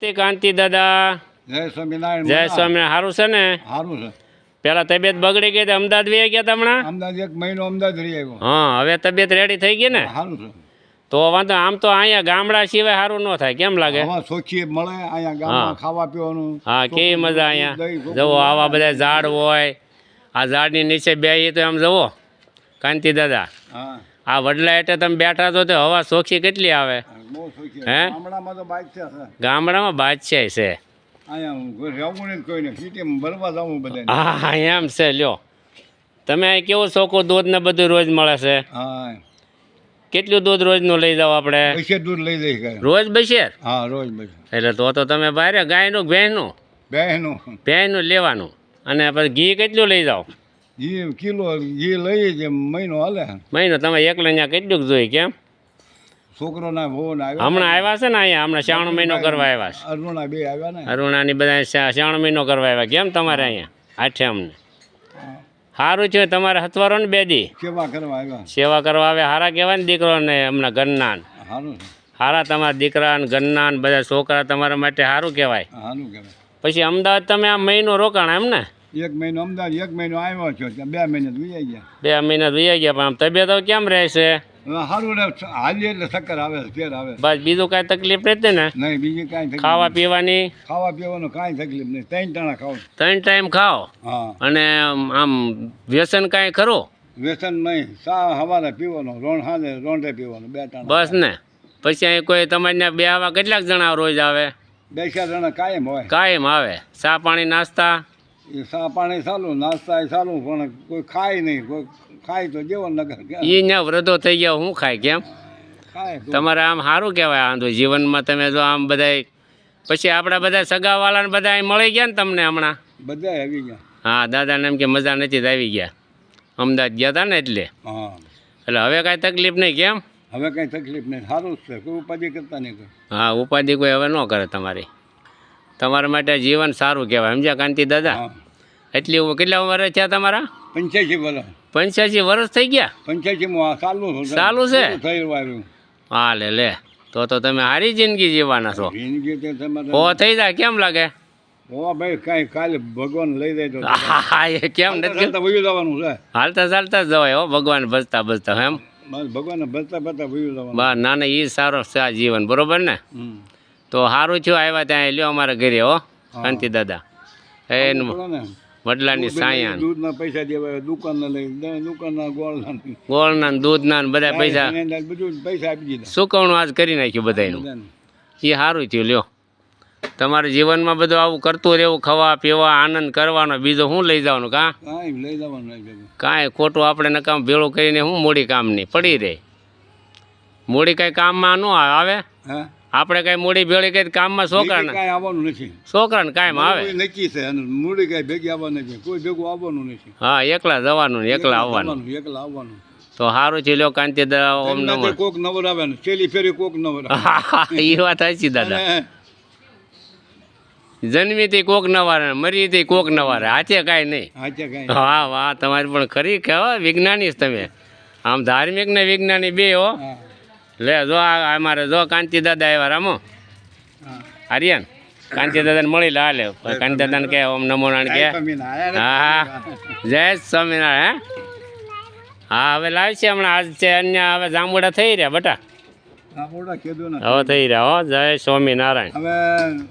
તે કાંતિ દાદા જય સ્વામિનારાયણ. જય સ્વામિનારાયણ. સારું છે ને? સારું છે. પેલા તબિયત બગડી ગઈ તો અમદાવાદ વહી ગયા હમણાં? અમદાવાદ 1 મહિનો અમદાવાદ રહી આવ્યો. હા, હવે તબિયત રેડી થઈ ગઈ ને? સારું છે. તો વાંધો, આમ તો અહીંયા ગામડા સિવાય સારું ન થાય, કેમ લાગે? હવા ચોખ્ખી મળે અહીંયા ગામમાં, ખાવા પીવાનું. હા, કેવી મજા અહીંયા. જવો આવા બધા ઝાડ હોય, આ ઝાડની નીચે બેસી તો આમ જવો કાંતિ દાદા, હા, આ વડલા એટલે તમે બેઠા છો તો હવા ચોખ્ખી કેટલી આવે. બહુ ચોખ્ખી. હે? ગામડામાં તો બાદશાહ છે. ગામડામાં બાદશાહ છે. અહીંયા રહેવું નહીં કોઈને, સિટીમાં ભરવા જવું બધાને. હા, એમ છે. લ્યો, તમે અહીં કેવું ચોખ્ખું દૂધ ને બધું રોજ મળે છે? હા, કેટલું દૂધ રોજનું લઈ જાઓ આપણે? બશેર દૂધ લઈ જઈ ગયા. રોજ બશેર? હા, રોજ બશેર. એટલે તો તમે બહાર ગાયનું ભેંસનું બહેનું ભેંસનું લેવાનું. અને પછી ઘી કેટલું લઈ જાઓ? ઘી કિલો ઘી લઈએ જે મહિનો હાલે. મહિનો તમે એકલા અહીંયા કેટલું જોઈ? કેમ? છોકરોના બહુ ને આવ્યા. હમણાં આવ્યા છે ને અહીંયા, હમણાં શ્રાવણ મહિનો કરવા આવ્યા છે. અરુણા બે આવ્યા ને. અરુણાની બધા શ્રાવણ મહિનો કરવા આવ્યા. કેમ તમારે અહીંયા આઠે અમને સારું છે? તમારે હથવારો ને બેદી સેવા કરવા આવ્યા. સેવા કરવા આવે. હારા કહેવાય ને દીકરો ને હમણાં ઘરના સારું છે. હારા, તમારા દીકરા ને ઘરના ને બધા છોકરા તમારા માટે સારું કહેવાય. સારું કહેવાય. પછી અમદાવાદ તમે આ મહિનો રોકાણ એમ ને? 1 મહિનો અમદાવાદ, 1 મહિનો આવ્યો છો, 2 મહિને વી ગયા. 2 મહિના વહી ગયા. પણ આમ તબિયત હવે કેમ રહેશે? સારું ને, હાલી એટલે ચક્કર આવે, ફેર આવે. બસ બીજું કાંઈ તકલીફ નથી ને? નહીં, બીજી કાંઈ તકલીફ ખાવા પીવાની? ખાવા પીવાનું કાંઈ તકલીફ નહીં. 3 ટાણા ખાવ. 3 ટાઈમ ખાઓ. હા. અને આમ વ્યસન કાંઈ ખરું? વ્યસન નહીં. સવારે પીવાનો, રોંઢે પીવાનું, 2 ટાણા. બસ ને? પછી અહીં કોઈ તમારે બે આવા કેટલાક જણા રોજ આવે? 2-4 જણા કાયમ હોય. કાયમ આવે. ચા પાણી નાસ્તા? એ ચા પાણી ચાલુ, નાસ્તા એ ચાલુ, પણ કોઈ ખાય નહીં. કોઈ ખાય તો જેવો નગર એ ને વૃદ્ધો થઈ ગયા, શું ખાય? કેમ? ખાય તો તમારે આમ સારું કહેવાય. આમ તો જીવનમાં તમે જો આમ બધા પછી આપણા બધા સગાવાળાને બધા અહીં મળી ગયા ને તમને હમણાં? બધા આવી ગયા. હા, દાદાને એમ કે મજા નથી તો આવી ગયા. અમદાવાદ ગયા હતા ને એટલે. હા, એટલે હવે કાંઈ તકલીફ નહીં. કેમ? હવે કાંઈ તકલીફ નહીં. સારું જ છે. કોઈ ઉપાધિ કરતા નહીં કોઈ. હા, ઉપાધિ કોઈ હવે ન કરે તમારી. તમારા માટે જીવન સારું કહેવાય. સમજ્યા કાંતિ દાદા? હા. એટલી કેટલા વર્ષ થયા તમારા? 85 વર્ષ. 85 વર્ષ થઈ ગયા? 85 ચાલુ ચાલુ છે? થઈ આવ્યું. હા, લે તો તમે સારી જિંદગી જીવવાના છો. જિંદગી તો તમારે હો થઈ જાય. કેમ લાગે? હો ભાઈ, કાંઈ કાલે ભગવાન લઈ જાય તો હા, એ કેમ નથી? વયું જવાનું છે. હાલતા ચાલતા જ જવાય. હો, ભગવાન ભજતા ભજતા એમ. બસ ભગવાન ભરતા ભરતા વયું જવાનું. બા ના ના, એ સારો છે આ જીવન. બરોબર ને? તો સારું થયું આવ્યા ત્યાં. લ્યો અમારા ઘરે. હો કાંતિ દાદા, એ વડલાની સાયા, દૂધના પૈસા દેવાય, દુકાનના લઈ, દુકાનના ગોળના દૂધના બધા પૈસા બધું પૈસા આપી દીધા. સુકવણું આજ કરી નાખ્યું બધાનું. એ સારું થયું. લ્યો, તમારા જીવનમાં બધું આવું કરતું રહેવું, ખાવા પીવા આનંદ કરવાનો. બીજો શું લઈ જવાનું? કાંઈ લઈ જવાનું કાંઈ ખોટું આપણે નકામ ભેળું કરીને શું મૂડી કામની પડી રહે. મૂડી કાંઈ કામમાં ન આવે. હા, આપણે કાંઈ મૂડી ભેળી કઈ કામમાં છોકરાને કાંઈ આવવાનું નથી. છોકરાને કાયમ આવે. નક્કી છે. મૂડી કાંઈ ભેગી આવવાનું નથી. કોઈ ભેગું આવવાનું નથી. હા, એકલા જવાનું ને એકલા આવવાનું. એકલા આવવાનું. તો સારું છે. લ્યો કાંતિ દાદા, ઓમ નમઃ. કોક નવર આવે ને, છેલ્લી ફેરી કોક નવર આવે. એ વાત સાચી દાદા. જન્મીથી કોક નવારે, મરીથી કોક નવારે. હાથે કાંઈ નહીં. હા, વાહ, તમારી પણ ખરી કહેવાય. વિજ્ઞાની તમે આમ, ધાર્મિક ને વિજ્ઞાની બે. હો લે, જો અમારે જો કાંતિ દાદા આવ્યા. રામો આર્યન કાંતિ દાદાને મળી લે. હાલે કાંતિ દાદાને કે ઓમ નમો નારાયણ કે. હા, જય સ્વામિનારાયણ. હા, હવે લાવશે હમણાં. આજ છે અન્ય. હવે જાંબુડા થઈ રહ્યા બટા. હવે હવે થઈ રહ્યા. હો, જય સ્વામિનારાયણ.